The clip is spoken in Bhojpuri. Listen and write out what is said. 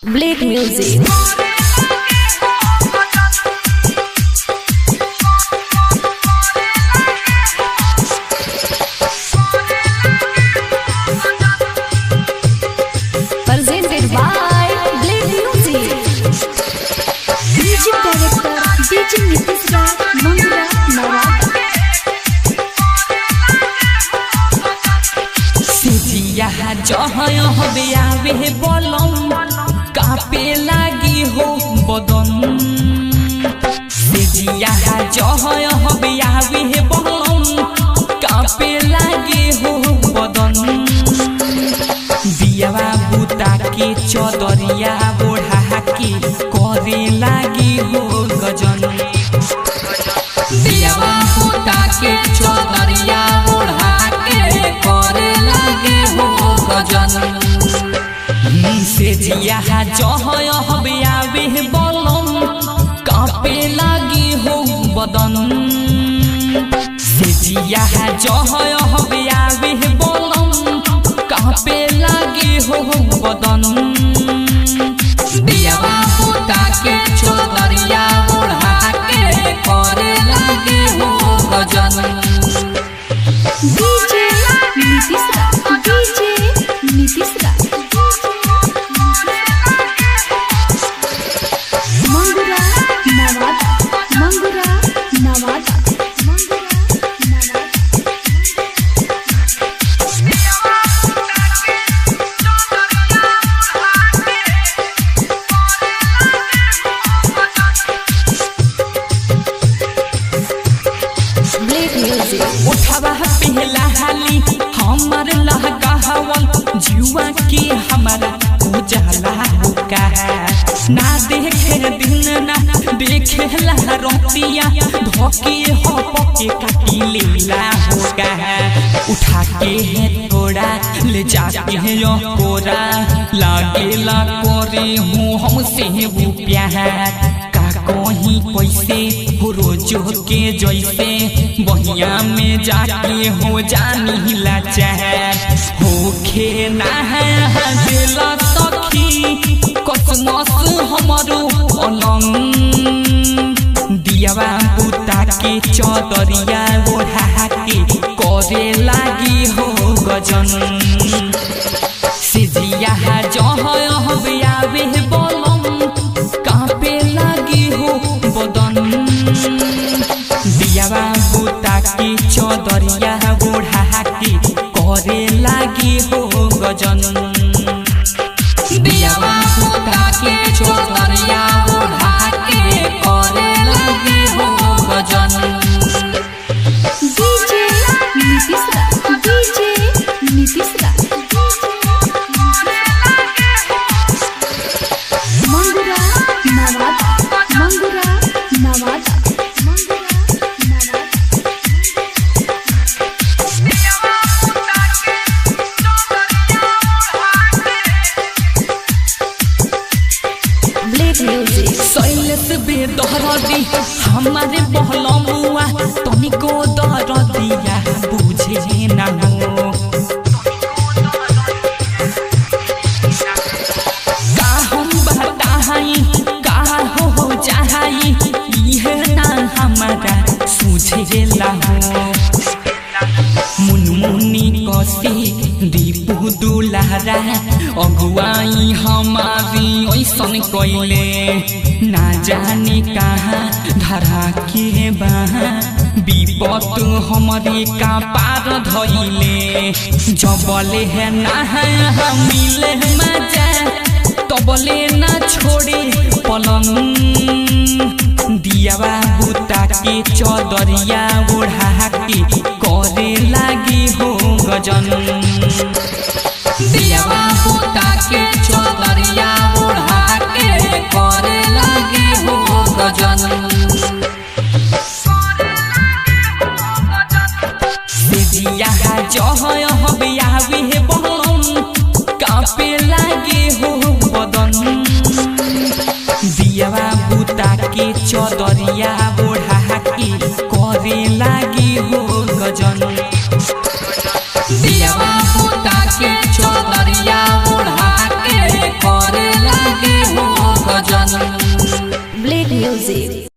Blake Music. Presented by Blake Music. Music director DJ Nitish Raj, Mangura, Nawada. सिजिया जहाँ हबे आवे बोलम कापे लागी हो बदन सिजिया जहाँ हबे आवे बोलम कापे लागी हो बदन दियावा बुता के चौदरिया बोढ़ा के करे लागी हो गजन दियावा बुता के चौदरिया बोढ़ा के करे लागी हो गजन से जिया जहाँ हबे आवे बोलम कापे लागी हो बदन से जिया जहाँ हबे आवे बोलम कापे लागी हो बदन दियावा बुता के चौदरिया बोढ़ा के करे लागी हो गजन DJ Nitish Raj, DJ Nitish Raj. Mangura, Nawada, Mangura, Nawada, Mangura, Nawada. Blake Music. उठावा पहला हाली हमार लहका हवल जुआ के हमारा उजाला होका ना देखे दिन ना देखे ला रोतिया धोके हो पके काटी लेला होका उठा के है थोड़ा ले जाके है यो कोरा लागेला करे हूँ हमसे वो प्यार कहीं पैसे हो रोजो के जैसे बहिया में जाके हो जानी लाचार होखे ना दिला सखी कसमस हमारो अलंग दियावा बुता के चौदरिया ओढ़ा के करे लागी हो गजन सिजिया जहाँ हबे आवे बोलम कापे लागी हो बदन दियावा बुता के चौदरिया ओढ़ा के करे लागी हो गजन दियावा बुता के चौदरिया ओढ़ा के करे लागी हो गजन DJ Nitish Raj, DJ Nitish Raj. Mangura, Nawada, Mangura, Nawada, Mangura, Nawada. Blake Music. सैलस बेदहरदी हमारे बहलमुआ तनिको दरदिया बुझे ना हो का हम बताई का हो चाहई इहे ना हमारा सूझे ला हो मुनमुनी कसी दीपू दुलारा अगुआई हमारी ऐसन कैले ना जाने कहाँ धरा के बहा विपत हमारे का पार धैले जबले है ना मिले मजा तबले ना छोड़े पलंग दियावा बुता के चौदरिया ओढ़ा के करे लागी हो गजन दियावा बुता के चौदरिया ओढ़ा के करे लागी हो गजन सिजिया जहाँ हबे आवे बोलम कापे लागी हो बदन दियावा बुता के चौदरिया ओढ़ा के करे लागी हो गजन दियावा बुता के चौदरिया ओढ़ा के करे लागी म्यूजिक।